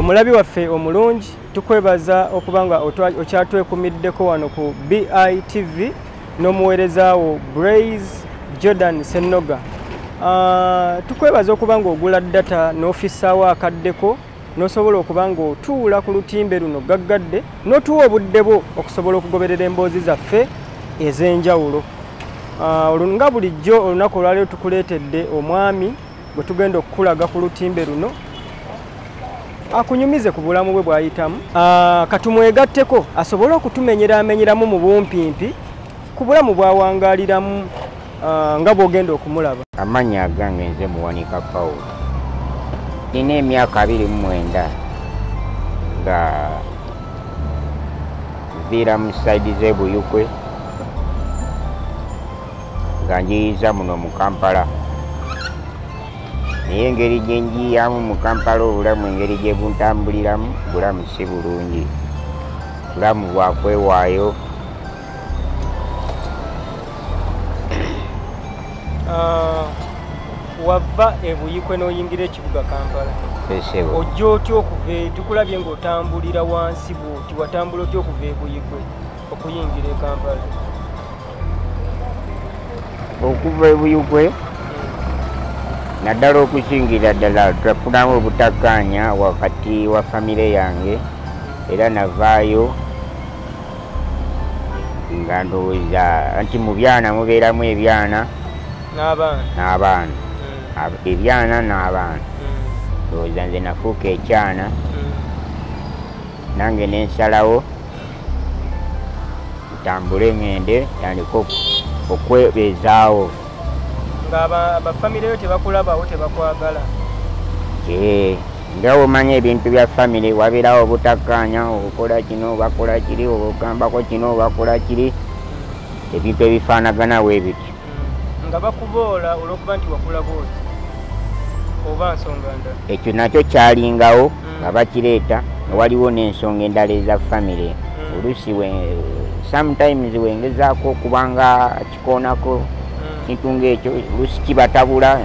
Omulabi waffe omulungi tukwebaza okubanga okyatwekumiddeko wano ku BITV n'omuweereza wo Brayz Jordan Senoga. Tukwebaza okubanga ogula data n'ofissaawo akaddeko n'osobola okubanga otuula ku lutimbe luno gaggadde n'otuwa obudde bwo okusobola okugoberera emboozi zaffe ez'enjawulo. Nga bulijjo olunaku olwaleero tukuleetedde omwami gwe tugenda okukulaga ku lutimbe luno akunyumize ku bulamu bwe bw'ayitamu, katumwegatteko asobole okutumenyeramu mu bumpimpi ku bulamu bw'awangaaliramu nga bw'ogenda okumulaba. Amannya agange nze Muwanika Pawulo. Nina emyaka 29 nga nviira mu saidi z'Ebuyukwe nga njiyiza muno mu Kampala. Naye engeri gye njiyamu mu Kampala obulamu engeri gye buntambuliramu bulamu si bulungi. Bulamu bwa kwewaayo. Wava Ebuyikwe n'oyingira ekibuga Kampala. Ojja otya okuva tukulabye ng'otambulira wansi bw'oti watambula otya okuva Ebuyikwe okuyingira e Kampala? Okuva Ebuyikwe naddala okusingira ddala twafunamu obutakkaanya wakati wa famire yange era navaayo nga ndowooza nti mu byana mubeeramu ebyana n'abaana ebyana n'abaana. Ndowooza nze nafuuka ekyana nange nensalawo ntambule ngende tandika okwebezaawo. Abafamire yo tebakulabawo tebakwagala? Nga omanya ebintu bya famire wabeerawo obutakkaanya obukola kino bakola kiri obugambako kino bakola kiri ebintu ebifaanagana weebityo. Nga bakuboola olw'okuba nti wakula bwoti oba nsonga ndala? Ekyo nakyo kyalingawo nga bakireeta waliwo n'ensonga endala eza famire. Oluusi sometimes wengezaako okubanga kikoonako kintu ng'ekyo oluusi kibatabula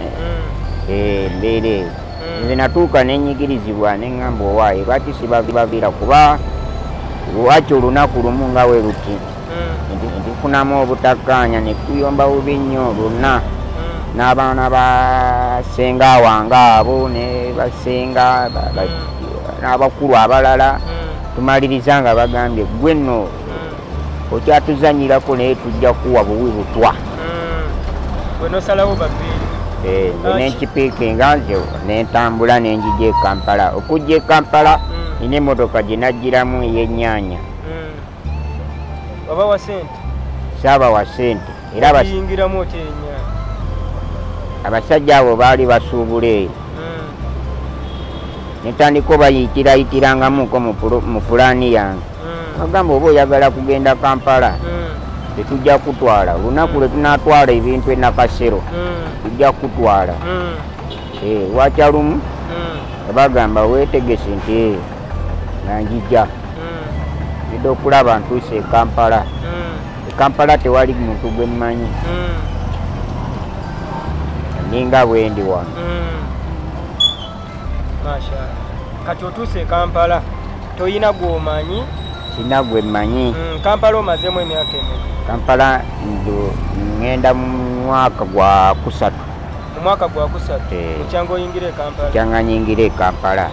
embeera eyo. Nze natuuka nenyigirizibwa neŋŋamba owaaye lwaki sibaviira kuba lwaki olunaku lumu nga we luti ntufunamu obutakkaanya ne tuyomba bubi nnyo lwonna n'abaana basenga wange abo ne basenga n'abakulu abalala tumaliriza nga bagambye gwe nno okyatuzanyirako naye tujja kuwa buwi butwa. Wenosalawo baviiri? Nenkipiikinga nze nentambula nenjija e Kampala. Okujja e Kampala nina emmotoka gye najjiramu ey'ennyaanya. Waba wa ssente? Saaba wa ssente. Oyingiramu otya ennyaanya? Abasajja abo baali basuubula eyo. Netandika obayitirayirangamuko mu pulaani yange. Bagamba oba oyagala kugenda Kampala tetujja kutwala. Olunaku lwe tunaatwala ebintu e Nakasero tujja kutwala. Lwakyalumu bagamba weetegese nti nanjija nzidde okulaba ntuuse e Kampala. E Kampala tewali muntu gwe mmanyi ninga bwendi wano. Kati otuuse e Kampala toyina gw'omanyi? Sina gwe mmanyi. Kampala omazeemu emyaka emeka? Kampala ngenda mu mwaka gwa 3. Mu mwaka gwa 3 okyanga oyingire e Kampala? Kyanga nyingire e Kampala.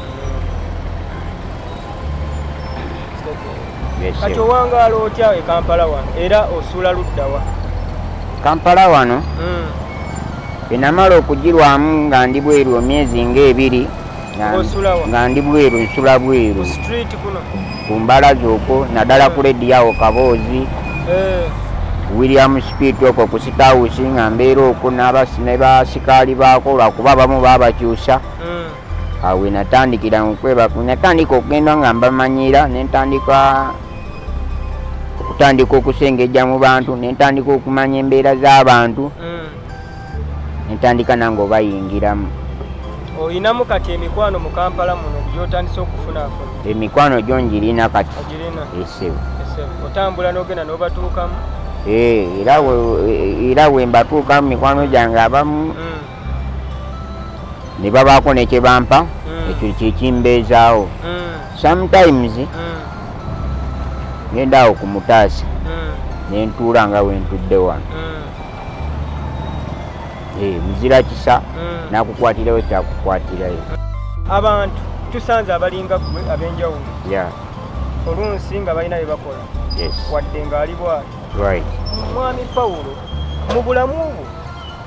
Kati owangaala otya e Kampala wano era osula luddawa? Kampala wano enamala okugirwamu nga ndi bweru emyezi ng'ebiri nga ndi bweru nsula bweru ku mbalazi okwo naddala ku lediyawo Kaboozi William Speed okwo ku Sitawusi nga mbeera okwo ne basikaali baako lwakuba abamu baabakyusa. Awe natandikira mukwebaka natandika okugenda nga mbamanyira nentandika okusengejja mu bantu nentandika okumanya embeera z'abantu nentandika nange obayingiramu. Oyinamu kati emikwano mu Kampala muno gy'otandise okufunaafuna? Emikwano gyo njirina kati. Esebo. Otambula n'ogenda n'obatuukamu? Era we mbatuukamu mikwano gyange abamu ne babaako nekyebampa ekyo kyekimbeezaawo. Sometimes ngenda awo ku Mutaasa ne ntuula nga we ntudde wano. Muzira kisa n'akukwatirayo kyakukwatirayo. Abantu tusanze abalinga gwe ab'enjawulo olunsi nga balina bye bakola wadde ng'ali bw'ati. Mwami Pawulo, mu bulamu bwo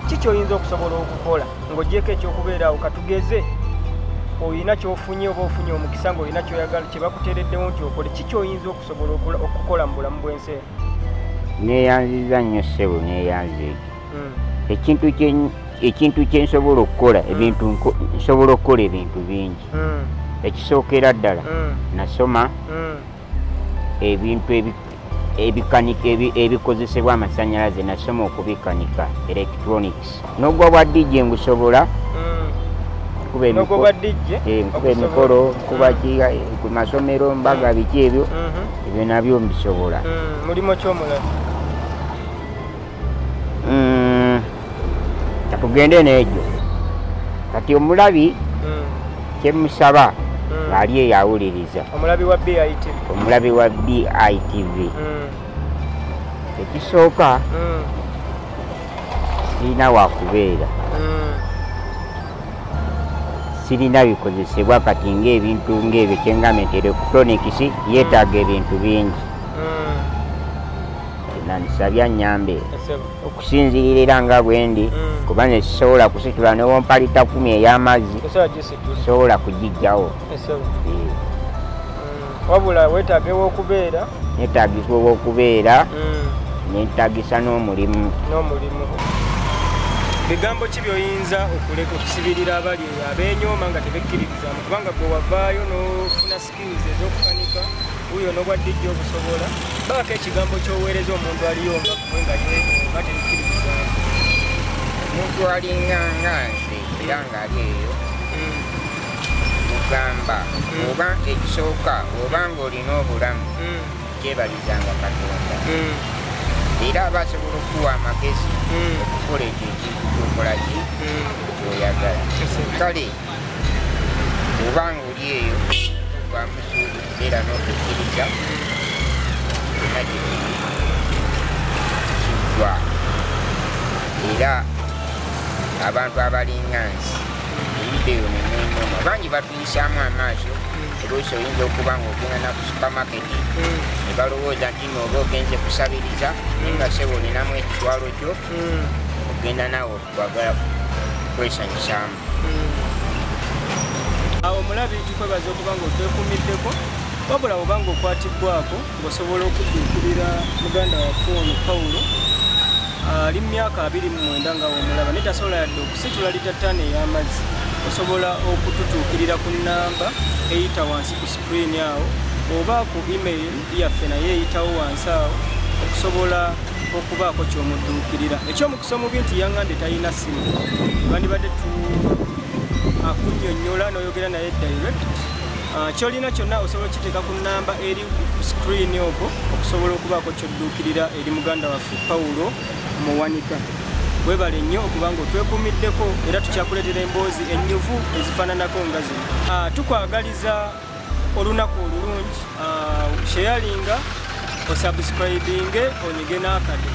kiki oyinza okusobola okukola ng'oggyeko ekyokubeeraawo katugeze oyina ky'ofunye oba ofunye omukisa ng'olina ky'oyagala kye bakuteereddewo nti okole, kiki oyinza okusobola okukola mu bulamu bw'ensi eno? Neeyanziza nnyo ssebo, neeyanze ekintu kye nsobola okukola nsobola okukola ebintu bingi. Ekisookera ddala nasoma ebintu ebikozesebwa amasannyalaze, nasoma okubikanika electronics. N'ogwa bwa DJ ngusobola kuba emikolo kuba ku masomero mbaga biki ebyo nabyo mbisobola. Mulimu ki omulala? Tugende n'ekyo kati omulabi kyemusaba ali eyawuliriza, omulabi wa BITV. Omulabi wa BITV ekisooka sirina wakubeera, sirina bikozesebwa kati ng'ebintu ng'ebyo kyengambye nti electronics yeetaaga ebintu bingi. Nanisabya nnyambe okusinzirira era nga bwendi kubanga sisobola kusitula newompa lita 10 ey'amazzi sobola kugijjawo. Wabula weetaaga ew'okubeera, neetaagiswa ew'okubeera neetaagisa n'omulimu. Bigambo ki by'oyinza okusibirira abali abeenyooma nga tebekkiririzaamu kubanga gwe wavaayo n'ofuna skills ez'okukanika uyo n'obwa DJ obusobola, baako ekigambo ky'oweereza omuntu aliyo nga gwe nga yeenyooma tebekkiririzaamu? Omuntu alinga nze era ng'ali eyo mugamba oba ekisooka oba ng'olina obulamu kyebalizanga Katonda era aba asobola okuwa amagezi okukola ekyo ekintu kyokola ki kyoyagala. Kale oba ng'oli eyo bamusuubiza era n'okukkiriza era kiggwa. Era abantu abalinga nsi ebideyo nemwenyoma bangi batuyisaamu amaaso. Oluusi oyinza okuba ng'ogenda na ku supamaketi ne balowooza nti nooba ogenze kusabiriza naye nga sebo olinamu ekitwalo kyo ogenda naawe okwagala kwesanyusaamu. Awo omulabi tukwebaza okuba ng'otwekuumiddeko wabula oba ng'okwatibbwako ng'osobola okudduukirira muganda waffe ono Pawulo ali mu myaka 29 nga omulaba naye tasobola yadde okusitula lita 5 ey'amazzi. Osobola okututuukirira ku nnamba eyita wansi ku screen awo oba ku email yaffe naye eyitawo wansi awo okusobola okubaako ky'omudduukirira. Eky'omukisa omubi nti yaŋŋande talina ssimu, bandibadde akunnyonnyola n'oyogera naye direct. Ky'olina kyonna osobola okiteeka ku nnamba eri ku screen okwo okusobola okubaako ky'odduukirira eri muganda waffe Pawulo Muwanika. Webale nnyo okuba ng'otwekuumiddeko era tukyakuleetera emboozi ennyuvu ezifaananako nga zino. Tukwagaliza olunaku olulungi, sharinga, osubscribinge, onyige n'akade.